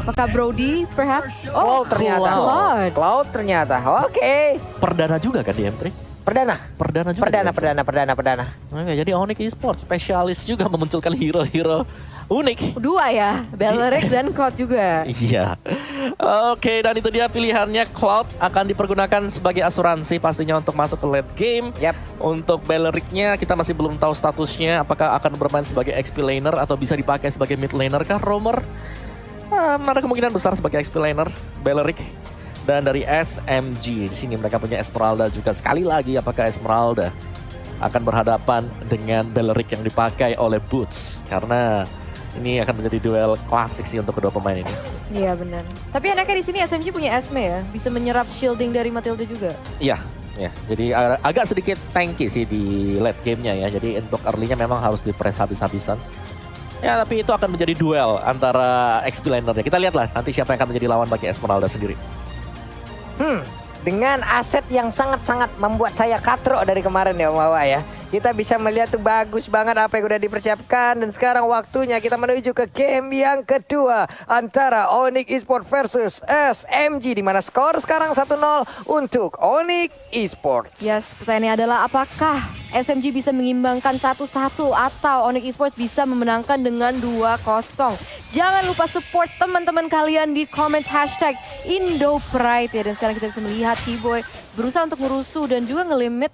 Apakah Brody perhaps? Oh, ternyata. Cloud. Cloud ternyata. Oke. Perdana juga kan di M3? Perdana juga. Perdana. Oke, jadi Onyx Esports spesialis juga memunculkan hero-hero unik. Dua ya, Belleric dan Cloud juga. Iya. Oke, dan itu dia pilihannya. Cloud akan dipergunakan sebagai asuransi pastinya untuk masuk ke late game. Yap. Untuk Bellericnya kita masih belum tahu statusnya. Apakah akan bermain sebagai XP laner atau bisa dipakai sebagai mid laner kah, Romer? Ada kemungkinan besar sebagai XP laner, Belleric. Dan dari SMG, di sini mereka punya Esmeralda juga. Sekali lagi, apakah Esmeralda akan berhadapan dengan Belleric yang dipakai oleh Boots? Karena ini akan menjadi duel klasik sih untuk kedua pemain ini. Iya benar. Tapi enaknya di sini SMG punya Esme ya, bisa menyerap shielding dari Matilda juga. Iya, ya. Jadi agak sedikit tanky sih di late game-nya ya. Jadi untuk early-nya memang harus di-press habis-habisan. Ya, tapi itu akan menjadi duel antara XP laner-nya. Kita lihatlah nanti siapa yang akan menjadi lawan bagi Esmeralda sendiri. Dengan aset yang sangat-sangat membuat saya katrok dari kemarin ya Om Wawa ya. Kita bisa melihat tuh bagus banget apa yang udah dipersiapkan. Dan sekarang waktunya kita menuju ke game yang kedua. Antara Onyx Esports versus SMG. Di mana skor sekarang 1-0 untuk Onyx Esports. Yes, pertanyaannya adalah apakah SMG bisa mengimbangkan 1-1 atau Onyx Esports bisa memenangkan dengan 2-0. Jangan lupa support teman-teman kalian di comments hashtag IndoPride ya. Dan sekarang kita bisa melihat T-Boy berusaha untuk ngerusuh dan juga ngelimit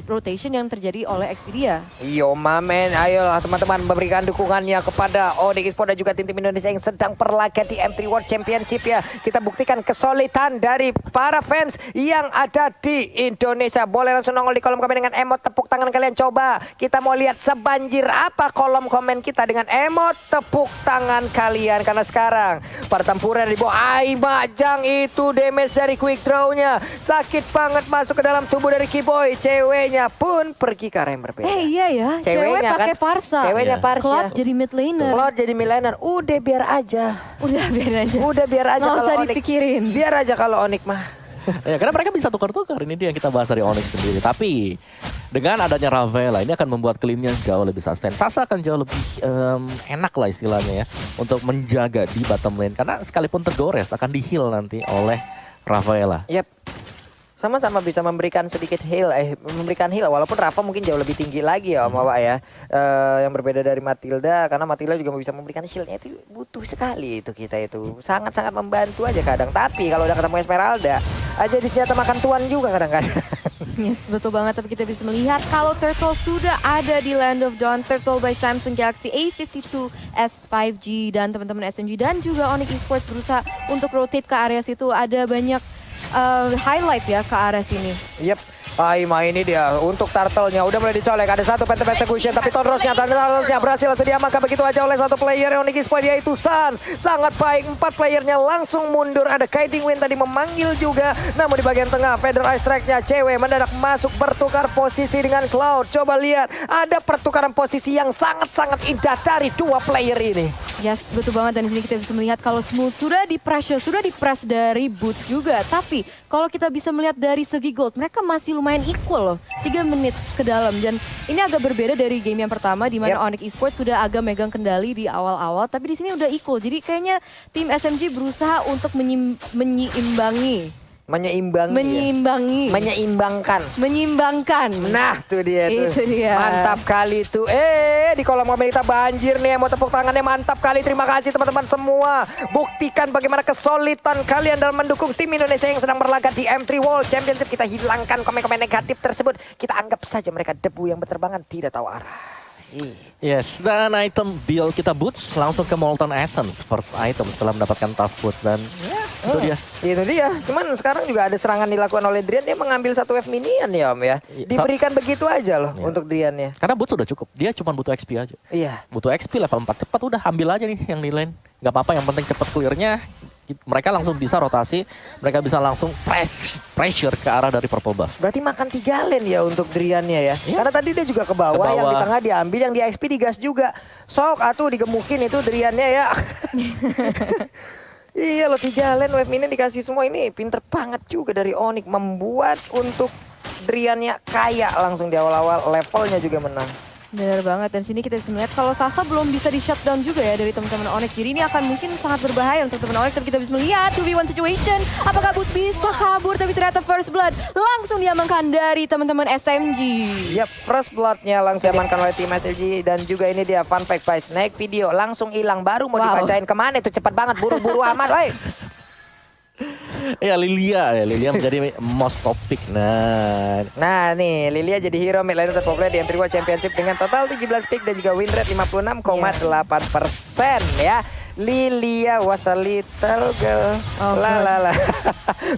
rotation yang terjadi oleh Expedia. Yo mamen, ayolah teman-teman memberikan dukungannya kepada Onyx Esports dan juga tim-tim Indonesia yang sedang berlaga di M3 World Championship ya. Kita buktikan kesulitan dari para fans yang ada di Indonesia. Boleh langsung nongol di kolom komen dengan emot tepuk tangan kalian. Coba kita mau lihat sebanjir apa kolom komen kita dengan emot tepuk tangan kalian. Karena sekarang pertempuran di bawah Majang itu damage dari quick draw-nya. Sakit banget masuk ke dalam tubuh dari Kiboy. Ceweknya pun pergi ke arah yang berbeda. Iya ya, cewek pakai Farsa. Ceweknya Farsa. Cloud jadi mid laner. Cloud jadi mid laner. Udah biar aja. Udah biar aja nggak kalau usah Onyx. dipikirin. Biar aja kalau Onyx mah. Ya, karena mereka bisa tukar-tukar. Ini dia yang kita bahas dari Onyx sendiri. Tapi dengan adanya Ravela ini akan membuat clean-nya jauh lebih sustain. Sasa akan jauh lebih enak lah istilahnya ya untuk menjaga di bottom lane. Karena sekalipun tergores akan di-heal nanti oleh Ravela. Yap. Sama-sama bisa memberikan sedikit heal, walaupun Rafa mungkin jauh lebih tinggi lagi ya Om Wawa ya. Yang berbeda dari Matilda, karena Matilda juga bisa memberikan shieldnya itu butuh sekali itu kita itu. Sangat-sangat membantu aja kadang, tapi kalau udah ketemu Esmeralda, aja di senjata makan tuan juga kadang-kadang. Yes, betul banget. Tapi kita bisa melihat kalau Turtle sudah ada di Land of Dawn. Turtle by Samsung Galaxy A52 S5G dan teman-teman SMG dan juga Onyx Esports berusaha untuk rotate ke area situ. Ada banyak highlight ya ke area sini. Yep. Aima ini dia untuk turtle-nya udah mulai dicolek. Ada satu phantom execution tapi Tonrosnya berhasil langsung diamankan begitu aja oleh satu player Onyx Esports yaitu Sans. Sangat baik, 4 playernya langsung mundur. Ada Kiting Win tadi memanggil juga. Namun di bagian tengah Feather Ice Strike-nya cewek mendadak masuk bertukar posisi dengan Cloud. Coba lihat ada pertukaran posisi yang sangat-sangat indah dari dua player ini. Yes, betul banget. Dan di sini kita bisa melihat kalau Smooth sudah di-press dari Boots juga. Tapi kalau kita bisa melihat dari segi gold, mereka masih lumayan equal loh. 3 menit ke dalam. Dan ini agak berbeda dari game yang pertama di mana Onyx Esports sudah agak megang kendali di awal-awal. Tapi di sini udah equal. Jadi kayaknya tim SMG berusaha untuk menyeimbangkan. Nah, tuh dia tuh. Itu dia. Mantap kali tuh. Di kolom komen kita banjir nih. Mau tepuk tangannya mantap kali. Terima kasih teman-teman semua. Buktikan bagaimana kesulitan kalian dalam mendukung tim Indonesia yang sedang berlaga di M3 World Championship. Kita hilangkan komen-komen negatif tersebut. Kita anggap saja mereka debu yang berterbangan tidak tahu arah. Yes, dan item build kita Boots langsung ke Molten Essence. First item setelah mendapatkan Tough Boots dan itu dia. Itu dia. Cuman sekarang juga ada serangan dilakukan oleh Drian. Dia mengambil satu wave minion ya Om ya. Diberikan begitu aja loh untuk Driannya. Karena Boots sudah cukup. Dia cuma butuh XP aja. Iya. Butuh XP level 4 cepat udah ambil aja nih yang di lane. Gak apa-apa yang penting cepat clearnya. Mereka langsung bisa rotasi. Mereka bisa langsung pressure ke arah dari purple buff. Berarti makan 3 lane ya untuk Driannya ya. Karena tadi dia juga ke bawah, yang di tengah diambil, yang di XP digas juga. Sok atuh digemukin itu Driannya ya. Iya loh 3 lane wave minion dikasih semua, ini pinter banget juga dari Onyx membuat untuk Driannya kaya langsung di awal-awal, levelnya juga menang. Benar banget, dan sini kita bisa melihat kalau Sasa belum bisa di shutdown juga ya dari teman-teman Onyx. Jadi ini akan mungkin sangat berbahaya untuk teman Onyx, tapi kita bisa melihat 2v1 situation. Apakah Boots bisa kabur, tapi ternyata first blood langsung diamankan dari teman-teman SMG. Yap, first blood-nya langsung diamankan oleh tim SMG. Dan juga ini dia fun fact by Snake Video. Langsung hilang, baru mau dibacain kemana itu, cepat banget, buru-buru amat, woi. Ya Lilia menjadi most top pick. Nah nih, Lilia jadi hero mid laner terpopuler di M3 World Championship dengan total 17 pick dan juga win rate 56,8% ya. Lilia was a little girl. La.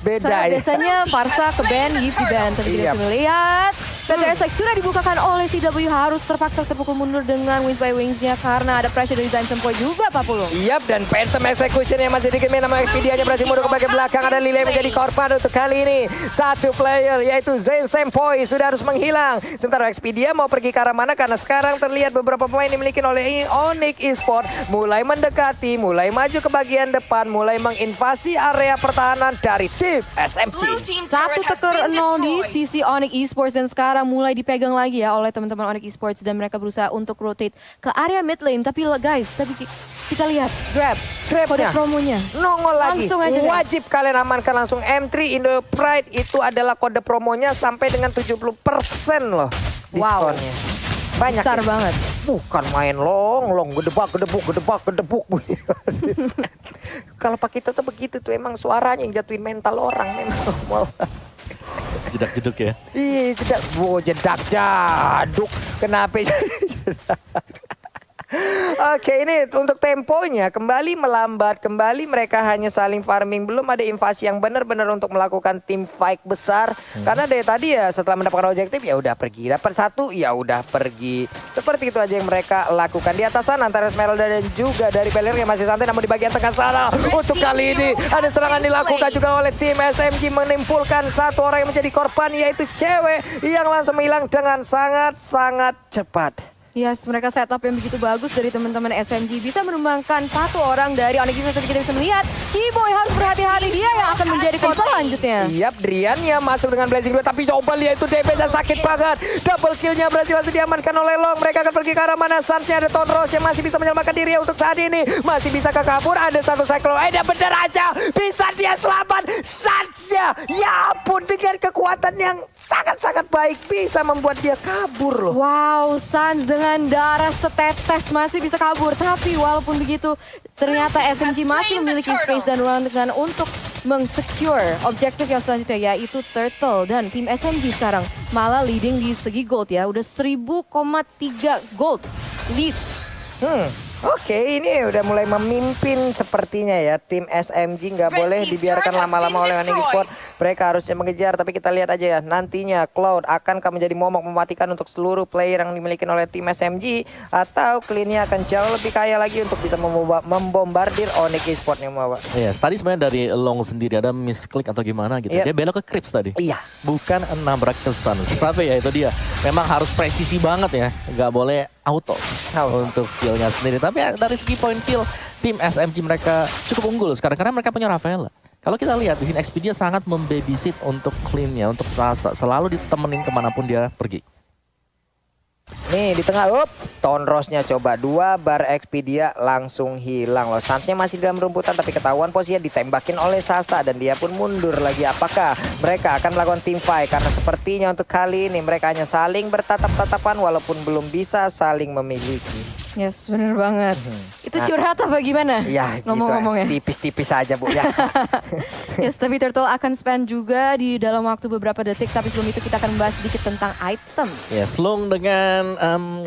Beda ya. Biasanya Farsa ke band, Yves di band. Tapi kita bisa melihat PTSX sudah dibukakan oleh CW, harus terpaksa terpukul mundur dengan Wings by Wings-nya karena ada pressure dari Zain Sempoy juga, Pak Pulung. Yap, dan Phantom Execution yang masih dikit main nama Expedia-nya berhasil mundur ke bagian belakang. Ada Lilia menjadi korban untuk kali ini. Satu player yaitu Zain Sempoy sudah harus menghilang. Sementara Expedia mau pergi ke arah mana, karena sekarang terlihat beberapa pemain dimiliki oleh Onyx Esports mulai mendekati, mulai maju ke bagian depan, mulai menginvasi area pertahanan dari tim SMG. 1-0 di sisi Onyx Esports, dan sekarang mulai dipegang lagi ya oleh teman-teman Onyx Esports, dan mereka berusaha untuk rotate ke area mid lane. Tapi guys, kita lihat kode promonya nongol lagi. Langsung aja, guys. Wajib kalian amankan langsung M3 Indo Pride, itu adalah kode promonya sampai dengan 70% loh diskonnya. Banyak besar ya? banget. Bukan main long gedebak. Kalau Pak kita tuh begitu tuh, emang suaranya yang jatuhin mental orang memang. Jedak-jeduk ya. Iya, jedak jaduk. Kenapa jedak? Oke, ini untuk temponya kembali melambat, kembali mereka hanya saling farming, belum ada invasi yang benar-benar untuk melakukan tim fight besar. Karena dari tadi ya setelah mendapatkan objektif ya udah pergi, dapat satu ya udah pergi. Seperti itu aja yang mereka lakukan. Di atas sana antara Esmeralda dan juga dari Beler yang masih santai, namun di bagian tengah sana untuk kali ini ada serangan dilakukan juga oleh tim SMG, menimpulkan satu orang yang menjadi korban, yaitu cewek yang langsung menghilang dengan sangat-sangat cepat. Yes, mereka setup yang begitu bagus dari teman-teman SMG, bisa menumbangkan satu orang dari Onyx Esports. Tapi kita bisa melihat Kiboy harus berhati-hati, dia yang akan menjadi korban selanjutnya. Yap, Drian-nya masuk dengan Blazing 2, tapi coba lihat itu damage-nya sakit banget. Double kill-nya berhasil langsung diamankan oleh Long. Mereka akan pergi ke arah mana? Sans-nya ada Tonros yang masih bisa menyelamatkan diri untuk saat ini. Masih bisa ke kabur, ada satu cycle. Dia bener aja, bisa dia selamat. Sans-nya, ya ampun, dengan kekuatan yang sangat-sangat baik, bisa membuat dia kabur loh. Wow, Sans dengan darah setetes masih bisa kabur. Tapi walaupun begitu, ternyata SMG masih memiliki space dan ruang dengan untuk mengsecure objektif yang selanjutnya, yaitu Turtle. Dan tim SMG sekarang malah leading di segi gold ya, udah 1000,3 gold lead. Oke, ini udah mulai memimpin sepertinya ya. Tim SMG nggak boleh dibiarkan lama-lama oleh Onyx Esports. Mereka harusnya mengejar, tapi kita lihat aja ya nantinya Cloud akankah menjadi momok mematikan untuk seluruh player yang dimiliki oleh tim SMG, atau Clean-nya akan jauh lebih kaya lagi untuk bisa membombardir Onyx Esports yang membawa. Iya, tadi sebenarnya dari Long sendiri ada misklik atau gimana gitu. Dia belok ke Crips tadi. Iya. Bukan nabrak ke Sans. Tapi ya itu dia. Memang harus presisi banget ya. Nggak boleh auto untuk skillnya sendiri. Tapi ya, dari segi point kill, tim SMG mereka cukup unggul sekarang karena mereka punya Rafaela. Kalau kita lihat di sini Expedia sangat membabysit untuk Clean-nya, untuk Sasa, selalu ditemenin kemanapun dia pergi. Nih di tengah, Tonrosnya coba 2 bar Expedia langsung hilang loh. Sans-nya masih dalam rumputan, tapi ketahuan posisinya ditembakin oleh Sasa dan dia pun mundur lagi. Apakah mereka akan melakukan team fight? Karena sepertinya untuk kali ini mereka hanya saling bertatap-tatapan walaupun belum bisa saling memiliki. Yes, bener banget. Itu curhat apa gimana? Ya, ngomong-ngomongnya. gitu, tipis-tipis aja Bu ya. Yes, tapi Turtle akan spend juga di dalam waktu beberapa detik. Tapi sebelum itu kita akan membahas sedikit tentang item. Yes, Long dengan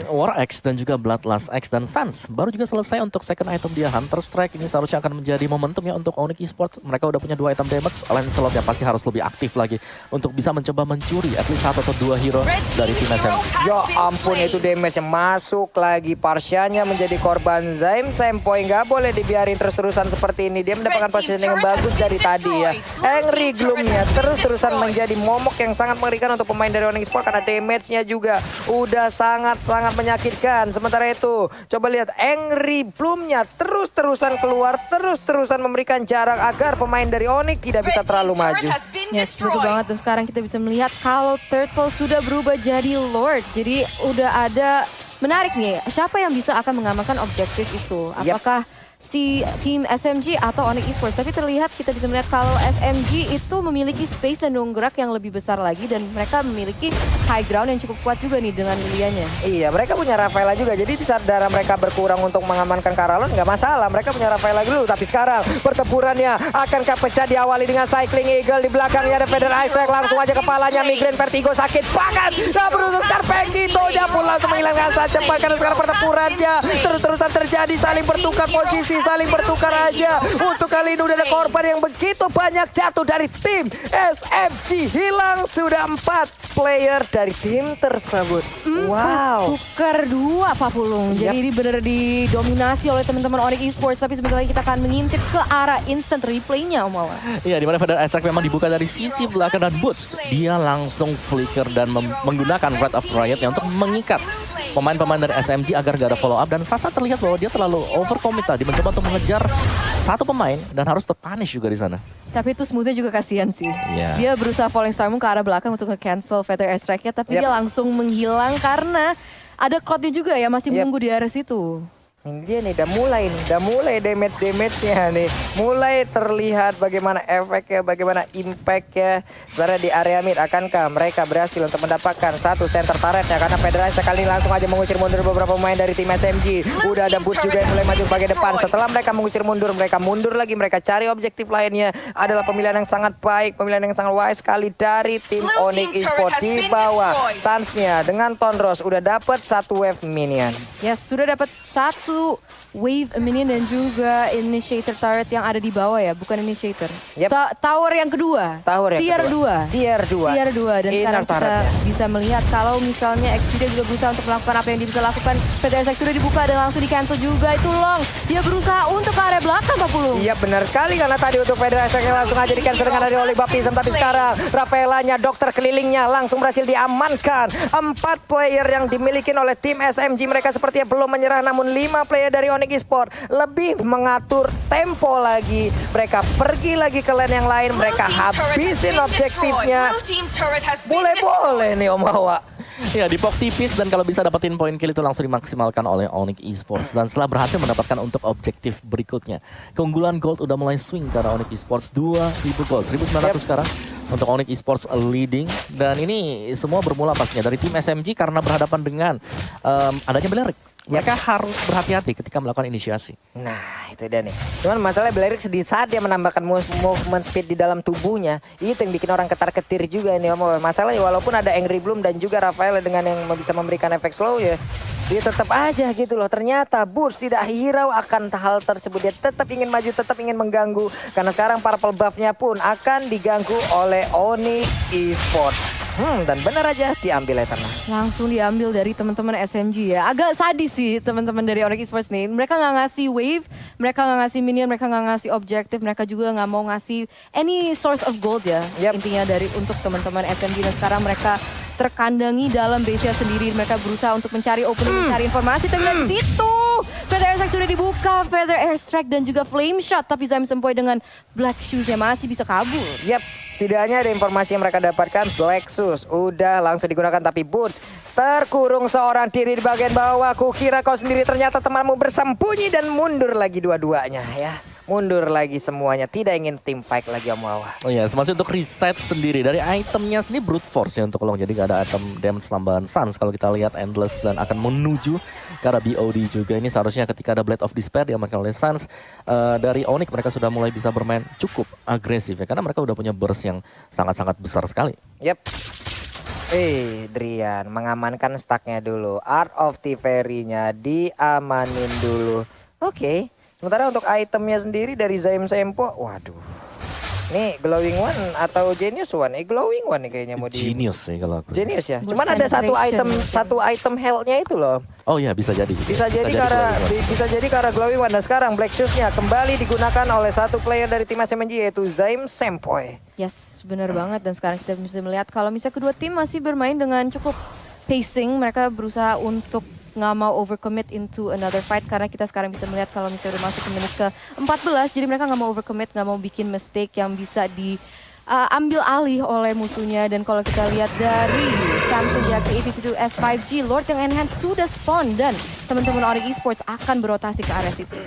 War X dan juga Bloodlust X dan Sans baru juga selesai untuk second item dia. Hunter Strike ini seharusnya akan menjadi momentum ya untuk Onyx Esports. Mereka udah punya 2 item damage. Lancelot ya pasti harus lebih aktif lagi untuk bisa mencoba mencuri at least 1 atau 2 hero dari tim SMG. Ya ampun, itu damage yang masuk lagi. Parsianya menjadi korban Zain Sempoy. Nggak boleh dibiarin terus-terusan seperti ini. Dia mendapatkan positioning yang bagus dari tadi ya. Angry Gloom-nya terus-terusan menjadi momok yang sangat mengerikan untuk pemain dari Onyx Esports karena damage-nya juga udah sangat menyakitkan. Sementara itu, coba lihat Angry Bloom-nya terus-terusan keluar, terus-terusan memberikan jarak agar pemain dari Onyx tidak bisa terlalu maju. Yes, betul banget. Dan sekarang kita bisa melihat kalau Turtle sudah berubah jadi Lord. Jadi udah ada menarik nih, siapa yang bisa akan mengamankan objektif itu? Apakah si tim SMG atau Onyx Esports? Tapi terlihat kita bisa melihat kalau SMG itu memiliki space dan ruang gerak yang lebih besar lagi dan mereka memiliki high ground yang cukup kuat juga nih dengan Lilianya. Iya, mereka punya Rafaela juga. Jadi di saat darah mereka berkurang untuk mengamankan Karalon nggak masalah. Mereka punya Rafaela dulu. Tapi sekarang pertempurannya akankah pecah, diawali dengan Cycling Eagle. Di belakangnya ada Feather Ice Strike. Langsung aja kepalanya Migraine Vertigo sakit banget. Nah, berusaha sekarang Pengitonya pun langsung menghilangkan saat cepat karena sekarang pertempurannya terus-terusan terjadi, saling bertukar posisi, saling bertukar aja. Untuk kali ini udah ada korban yang begitu banyak jatuh dari tim SMG. Hilang sudah 4 player dari tim tersebut. Wow. Tukar 2 Pak Pulung. Jadi ini benar didominasi oleh teman-teman Onyx Esports. Tapi sebentar lagi kita akan mengintip ke arah instant replaynya Om Wawan. Iya, dimana Feather Ice Strike memang dibuka dari sisi belakang dan Boots. Dia langsung flicker dan menggunakan Wrath of Riot-nya untuk mengikat pemain-pemain dari SMG agar gak ada follow up. Dan Sasa terlihat bahwa dia terlalu overcommit tadi, mencoba untuk mengejar satu pemain dan harus terpunish juga di sana. Tapi itu smoothnya juga kasihan sih. Yeah. Dia berusaha Falling Star Moon ke arah belakang untuk nge-cancel Feather Ice Strike-nya. Tapi dia langsung menghilang karena ada Cloud-nya juga ya, masih menunggu di area situ. Ini dia nih, udah mulai damage-nya nih. Mulai terlihat bagaimana efeknya, bagaimana impactnya. Sebenarnya di area mid, akankah mereka berhasil untuk mendapatkan satu center turretnya? Karena Federasi kali ini langsung aja mengusir mundur beberapa pemain dari tim SMG. Udah ada Boots juga yang mulai maju bagian depan. Setelah mereka mengusir mundur, mereka mundur lagi. Mereka cari objektif lainnya. Adalah pemilihan yang sangat baik, pemilihan yang sangat wise sekali dari tim Onyx Esports. Di bawah Suns-nya dengan Tonros udah dapat satu wave minion. Yes, sudah dapat satu wave minion dan juga initiator turret yang ada di bawah ya, bukan initiator. Tower yang kedua. Tier 2. Tier 2. Dan sekarang kita bisa melihat kalau misalnya Xperia juga berusaha untuk melakukan apa yang dia bisa lakukan. PTSX sudah dibuka dan langsung di cancel juga. Itu Long. Dia berusaha untuk ke area belakang Pak Pulung. Iya benar sekali, karena tadi untuk PTSX langsung aja di cancel dengan dari Oli Baptism. Tapi sekarang Rafaelanya, dokter kelilingnya langsung berhasil diamankan. 4 player yang dimiliki oleh tim SMG. Mereka sepertinya belum menyerah, namun 5 player dari Onyx Esports lebih mengatur tempo lagi. Mereka pergi lagi ke lane yang lain. Mereka habisin objektifnya. Boleh nih Om Hawa. Ya, dipok tipis dan kalau bisa dapetin poin kill itu langsung dimaksimalkan oleh Onyx Esports. Dan setelah berhasil mendapatkan untuk objektif berikutnya, keunggulan gold udah mulai swing karena Onyx Esports 2.000 gold, 1.900 sekarang untuk Onyx Esports leading. Dan ini semua bermula pastinya dari tim SMG karena berhadapan dengan adanya Belerik. Mereka harus berhati-hati ketika melakukan inisiasi. Nah, itu dia nih. Cuman masalah Belerik di saat dia menambahkan movement speed di dalam tubuhnya, itu yang bikin orang ketar-ketir juga ini Om. Masalahnya walaupun ada Angry Bloom dan juga Rafael dengan yang bisa memberikan efek slow ya, dia tetap aja gitu loh. Ternyata Boots tidak hirau akan hal tersebut. Dia tetap ingin maju, tetap ingin mengganggu. Karena sekarang purple buff-nya pun akan diganggu oleh Onyx Esports. Dan benar aja diambil Eternal. Langsung diambil dari teman-teman SMG ya. Agak sadis sih teman-teman dari Onyx Esports nih. Mereka nggak ngasih wave, mereka nggak ngasih minion, mereka nggak ngasih objektif, mereka juga nggak mau ngasih any source of gold ya. Intinya dari untuk teman-teman SMG, dan sekarang mereka terkandangi dalam base-nya sendiri. Mereka berusaha untuk mencari opening, mencari informasi. Tapi dari situ Feather Airstrike sudah dibuka, Feather Airstrike dan juga Flame Shot. Tapi Zaim Sempoy dengan Black Shoes-nya masih bisa kabur. Setidaknya ada informasi yang mereka dapatkan. Black Shoes udah langsung digunakan, tapi Boots terkurung seorang diri di bagian bawah. Kukira kau sendiri, ternyata temanmu bersembunyi dan mundur lagi dua-duanya ya. Mundur lagi semuanya, tidak ingin team fight lagi Om Wawa. Oh iya, masih untuk reset sendiri. Dari itemnya sendiri brute force ya untuk Long. Jadi gak ada item damage tambahan Suns kalau kita lihat Endless, dan akan menuju ke arah BOD juga. Ini seharusnya ketika ada Blade of Despair diamankan oleh Suns. Dari Onyx mereka sudah mulai bisa bermain cukup agresif ya, karena mereka udah punya burst yang sangat-sangat besar sekali. Drian mengamankan stacknya dulu. Art of Thievery-nya diamanin dulu. Oke. Sementara untuk itemnya sendiri dari Zaim Sempo, waduh. Nih Glowing One atau Genius One? Glowing One nih kayaknya mau di... Genius sih kalau aku. Genius ya. Cuman ada satu item health-nya itu loh. Oh iya, bisa jadi. Bisa jadi karena Glowing One. Dan sekarang Black Shoes-nya kembali digunakan oleh satu player dari tim SMG, yaitu Zaim Sempoy. Yes, benar banget. Dan sekarang kita bisa melihat kalau misalnya kedua tim masih bermain dengan cukup pacing. Mereka berusaha untuk nggak mau overcommit into another fight, karena kita sekarang bisa melihat kalau misalnya udah masuk ke menit ke 14, jadi mereka nggak mau overcommit, nggak mau bikin mistake yang bisa ambil alih oleh musuhnya. Dan kalau kita lihat dari Samsung Galaxy A52 S5G, Lord yang enhance sudah spawn dan teman-teman Onyx Esports akan berotasi ke area situ.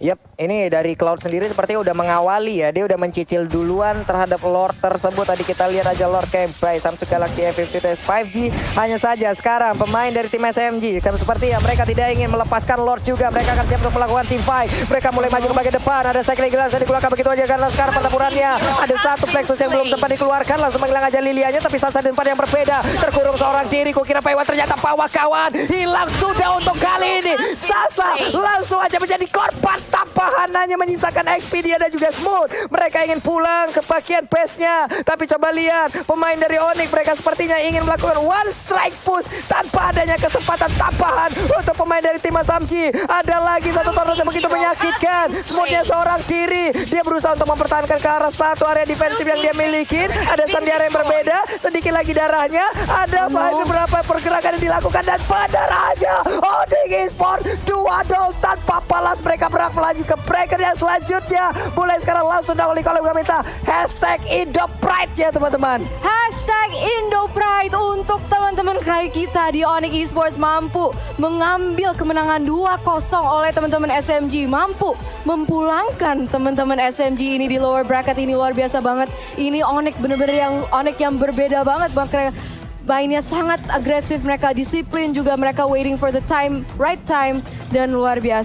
Yap, ini dari Cloud sendiri sepertinya udah mengawali ya. Dia udah mencicil duluan terhadap Lord tersebut. Tadi kita lihat aja Lord Campai Samsung Galaxy A52 5G. Hanya saja sekarang pemain dari tim SMG kan seperti ya mereka tidak ingin melepaskan Lord juga. Mereka akan siap untuk melakukan team fight. Mereka mulai maju ke bagian depan. Ada cycling glass yang dikeluarkan begitu aja karena sekarang pertempurannya. Ada satu Plexus yang belum sempat dikeluarkan. Langsung menghilang aja Lilianya. Tapi saat tempat yang berbeda. Terkurung seorang diri. Kukira Paiwa ternyata Pawa kawan. Hilang sudah untuk kali ini. Sasa langsung aja menjadi korban. Tampahan hanya menyisakan XP dia dan juga Smooth. Mereka ingin pulang ke bagian base-nya. Tapi coba lihat pemain dari Onyx mereka sepertinya ingin melakukan one strike push tanpa adanya kesempatan tambahan untuk pemain dari tim Samji. Ada lagi satu Thanos yang begitu menyakitkan. Smooth-nya seorang diri. Dia berusaha untuk mempertahankan ke arah satu area defensif yang dia miliki. Ada Sandiara yang berbeda. Sedikit lagi darahnya. Ada beberapa pergerakan yang dilakukan dan pada aja Onyx Esports 2-0 tanpa balas. Mereka berhak melaju ke breaker yang selanjutnya. Mulai sekarang langsung dahulu kalau gue minta hashtag Indo Pride ya teman-teman. Hashtag Indo Pride untuk teman-teman kayak kita di Onyx Esports mampu mengambil kemenangan 2-0 oleh teman-teman SMG. Mampu memulangkan teman-teman SMG ini di lower bracket ini luar biasa banget. Ini Onyx bener-bener yang berbeda banget. Mainnya sangat agresif, mereka disiplin juga, mereka waiting for the right time dan luar biasa.